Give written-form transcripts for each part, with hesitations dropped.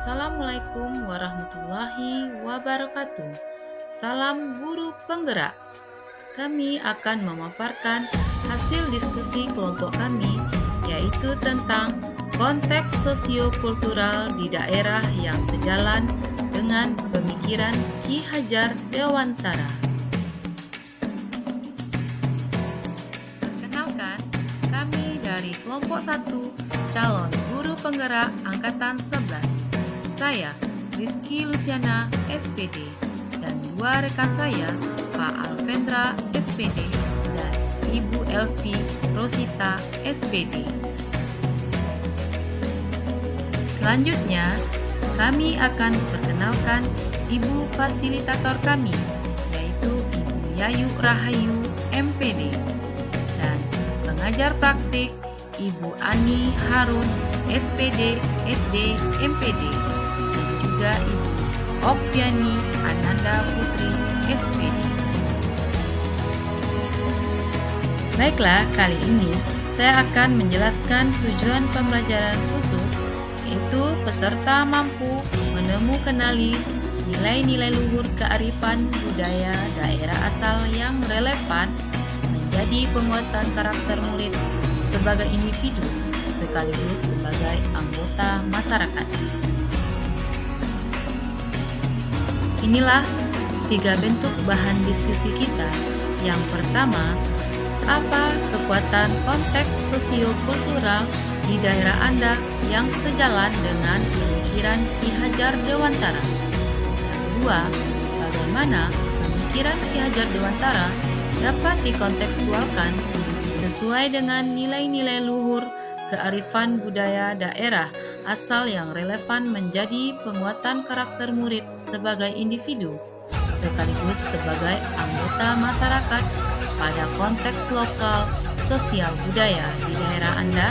Assalamualaikum warahmatullahi wabarakatuh. Salam guru penggerak. Kami akan memaparkan hasil diskusi kelompok kami, yaitu tentang konteks sosiokultural di daerah yang sejalan dengan pemikiran Ki Hajar Dewantara. Perkenalkan, kami dari kelompok 1 calon guru penggerak angkatan 11. Saya Rizky Luciana SPD dan dua rekan saya Pak Alvendra SPD dan Ibu Elvi Rosita SPD. Selanjutnya, kami akan perkenalkan Ibu fasilitator kami, yaitu Ibu Yayu Rahayu MPD, dan pengajar praktik Ibu Ani Harun SPD SD MPD, dan juga Ibu Opviani Ananda Putri SPD. Baiklah, kali ini saya akan menjelaskan tujuan pembelajaran khusus, yaitu peserta mampu kenali nilai-nilai luhur kearifan budaya daerah asal yang relevan menjadi penguatan karakter murid sebagai individu sekaligus sebagai anggota masyarakat. Inilah 3 bentuk bahan diskusi kita. Yang pertama, apa kekuatan konteks sosiokultural di daerah Anda yang sejalan dengan pemikiran Ki Hajar Dewantara? Yang kedua, bagaimana pemikiran Ki Hajar Dewantara dapat dikontekstualkan sesuai dengan nilai-nilai luhur kearifan budaya daerah asal yang relevan menjadi penguatan karakter murid sebagai individu sekaligus sebagai anggota masyarakat pada konteks lokal sosial budaya di daerah Anda.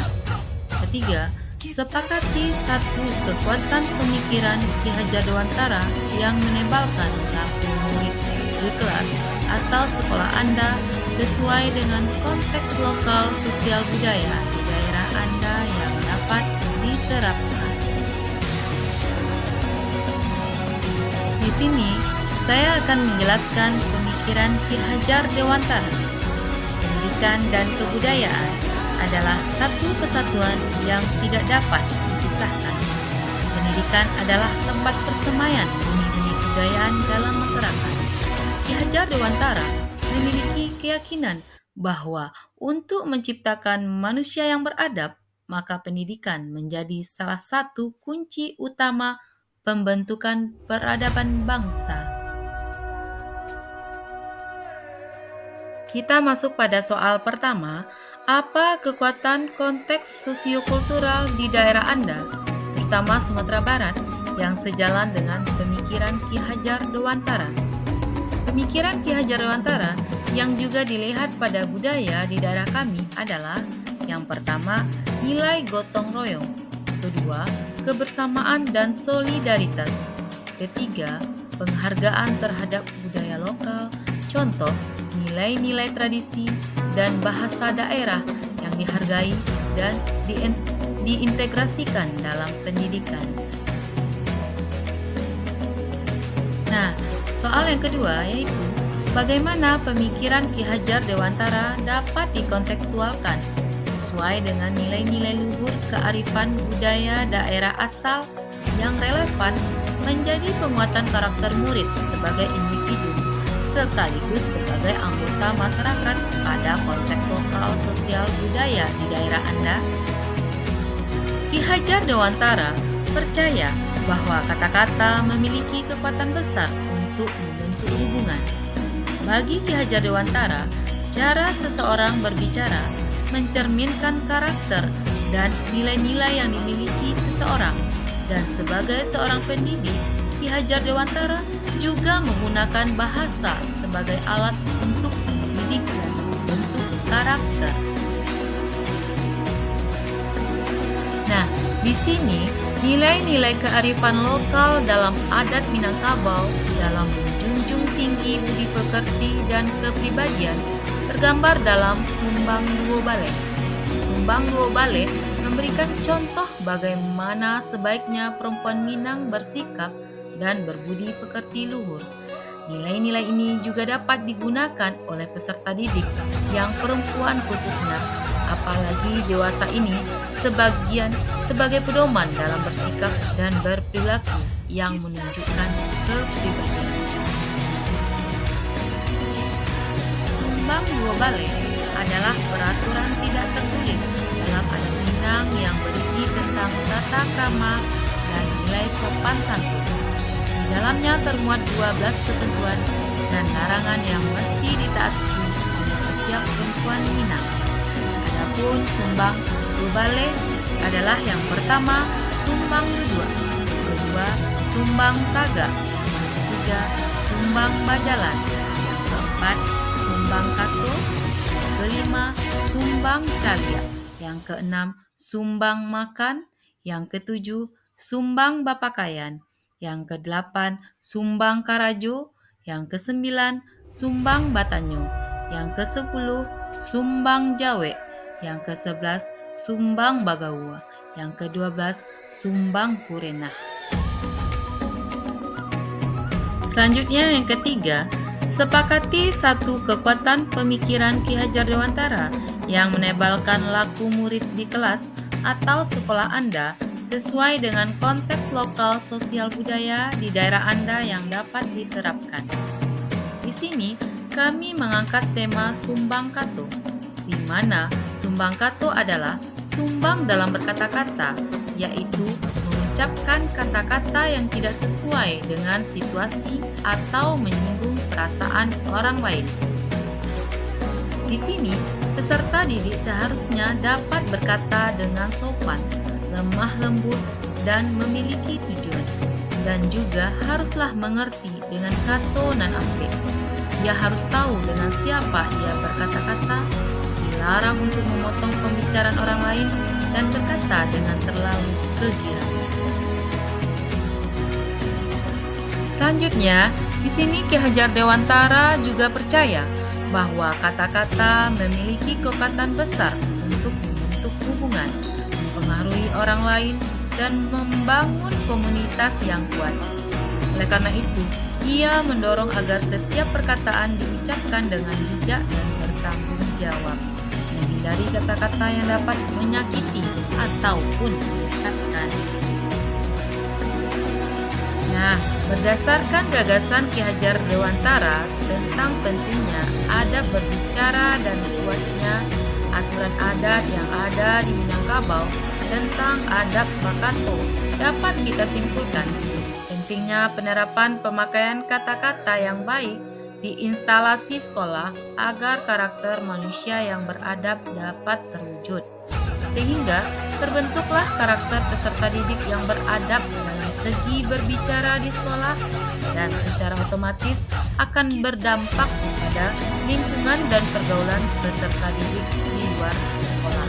Ketiga, sepakati satu kekuatan pemikiran Ki Hajar Dewantara yang menebalkan lampu murid di kelas atau sekolah Anda sesuai dengan konteks lokal sosial budaya di daerah Anda yang dapat diterapkan. Di sini, saya akan menjelaskan pemikiran Ki Hajar Dewantara. Pendidikan dan kebudayaan adalah satu kesatuan yang tidak dapat dipisahkan. Pendidikan adalah tempat persemaian benih-benih kebudayaan dalam masyarakat. Ki Hajar Dewantara memiliki keyakinan bahwa untuk menciptakan manusia yang beradab, maka pendidikan menjadi salah satu kunci utama pembentukan peradaban bangsa. Kita masuk pada soal pertama, apa kekuatan konteks sosiokultural di daerah Anda, terutama Sumatera Barat, yang sejalan dengan pemikiran Ki Hajar Dewantara? Pemikiran Ki Hajar Dewantara yang juga dilihat pada budaya di daerah kami adalah: yang pertama, nilai gotong royong; kedua, kebersamaan dan solidaritas; ketiga, penghargaan terhadap budaya lokal, contoh nilai-nilai tradisi dan bahasa daerah yang dihargai dan diintegrasikan dalam pendidikan. Nah, soal yang kedua yaitu bagaimana pemikiran Ki Hajar Dewantara dapat dikontekstualkan sesuai dengan nilai-nilai luhur kearifan budaya daerah asal yang relevan menjadi penguatan karakter murid sebagai individu sekaligus sebagai anggota masyarakat pada konteks lokal sosial budaya di daerah Anda. Ki Hajar Dewantara percaya bahwa kata-kata memiliki kekuatan besar untuk membentuk hubungan. Bagi Ki Hajar Dewantara, cara seseorang berbicara mencerminkan karakter dan nilai-nilai yang dimiliki seseorang. Dan sebagai seorang pendidik, Ki Hajar Dewantara juga menggunakan bahasa sebagai alat untuk mendidik dan membentuk karakter. Nah, di sini nilai-nilai kearifan lokal dalam adat Minangkabau dalam menjunjung tinggi budi pekerti dan kepribadian tergambar dalam Sumbang Duo Bale. Sumbang Duo Bale memberikan contoh bagaimana sebaiknya perempuan Minang bersikap dan berbudi pekerti luhur. Nilai-nilai ini juga dapat digunakan oleh peserta didik yang perempuan khususnya, apalagi dewasa ini, sebagai pedoman dalam bersikap dan berperilaku yang menunjukkan kepribadian. Sumbang dua bale adalah peraturan tidak tertulis dalam adat Minang yang berisi tentang tata krama dan nilai sopan santun. Di dalamnya termuat 12 ketentuan dan larangan yang mesti ditaati oleh setiap perempuan Minang. Adapun sumbang dua bale adalah yang pertama sumbang dua, kedua sumbang taga, yang ketiga sumbang bajalan, yang keempat sumbang kato, yang kelima sumbang calia, yang keenam sumbang makan, yang ketujuh sumbang bapakayan, yang kedelapan sumbang karajo, yang kesembilan sumbang batanyo, yang kesepuluh sumbang jawe, yang kesebelas sumbang bagawa, yang kedua belas sumbang kurenah. Selanjutnya yang ketiga, sepakati satu kekuatan pemikiran Ki Hajar Dewantara yang menebalkan laku murid di kelas atau sekolah Anda sesuai dengan konteks lokal sosial budaya di daerah Anda yang dapat diterapkan. Di sini kami mengangkat tema sumbang kato, di mana sumbang kato adalah sumbang dalam berkata-kata, yaitu mengucapkan kata-kata yang tidak sesuai dengan situasi atau menyinggung perasaan orang lain. Di sini, peserta didik seharusnya dapat berkata dengan sopan, lemah lembut, dan memiliki tujuan. Dan juga haruslah mengerti dengan kato nan ampe. Ia harus tahu dengan siapa ia berkata-kata, dilarang untuk memotong pembicaraan orang lain, dan berkata dengan terlalu kegirangan. Selanjutnya, di sini Ki Hajar Dewantara juga percaya bahwa kata-kata memiliki kekuatan besar untuk membentuk hubungan, mempengaruhi orang lain, dan membangun komunitas yang kuat. Oleh karena itu, ia mendorong agar setiap perkataan diucapkan dengan bijak dan bertanggung jawab, menghindari kata-kata yang dapat menyakiti ataupun menyesatkan. Nah, berdasarkan gagasan Ki Hajar Dewantara tentang pentingnya adab berbicara dan kuatnya aturan adat yang ada di Minangkabau tentang adab bakato, dapat kita simpulkan pentingnya penerapan pemakaian kata-kata yang baik di instalasi sekolah agar karakter manusia yang beradab dapat terwujud. Sehingga terbentuklah karakter peserta didik yang beradab dalam segi berbicara di sekolah dan secara otomatis akan berdampak pada lingkungan dan pergaulan peserta didik di luar sekolah.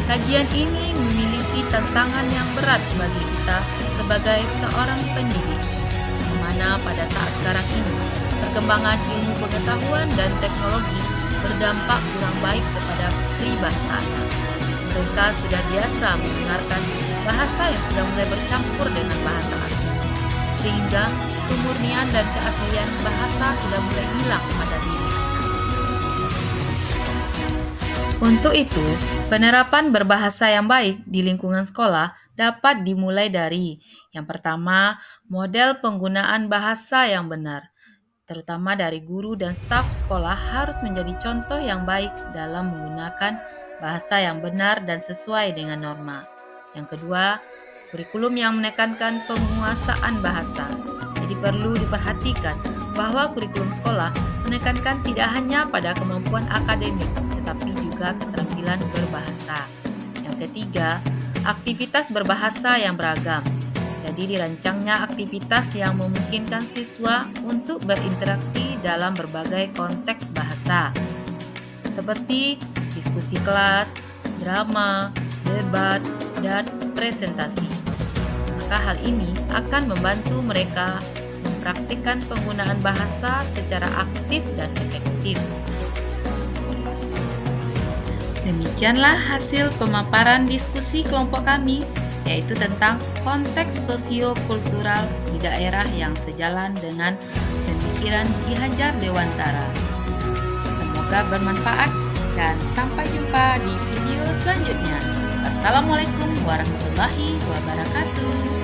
Kajian ini memiliki tantangan yang berat bagi kita sebagai seorang pendidik, di mana pada saat sekarang ini perkembangan ilmu pengetahuan dan teknologi berdampak kurang baik kepada peribahasa anak. Mereka sudah biasa mendengarkan bahasa yang sudah mulai bercampur dengan bahasa asing, sehingga kemurnian dan keaslian bahasa sudah mulai hilang pada diri anak. Untuk itu, penerapan berbahasa yang baik di lingkungan sekolah dapat dimulai dari yang pertama, model penggunaan bahasa yang benar. Terutama dari guru dan staf sekolah harus menjadi contoh yang baik dalam menggunakan bahasa yang benar dan sesuai dengan norma. Yang kedua, kurikulum yang menekankan penguasaan bahasa. Jadi perlu diperhatikan bahwa kurikulum sekolah menekankan tidak hanya pada kemampuan akademik, tetapi juga keterampilan berbahasa. Yang ketiga, aktivitas berbahasa yang beragam. Jadi dirancangnya aktivitas yang memungkinkan siswa untuk berinteraksi dalam berbagai konteks bahasa, seperti diskusi kelas, drama, debat, dan presentasi. Maka hal ini akan membantu mereka mempraktikkan penggunaan bahasa secara aktif dan efektif. Demikianlah hasil pemaparan diskusi kelompok kami, yaitu tentang konteks sosio-kultural di daerah yang sejalan dengan pemikiran Ki Hajar Dewantara. Semoga bermanfaat dan sampai jumpa di video selanjutnya. Wassalamualaikum warahmatullahi wabarakatuh.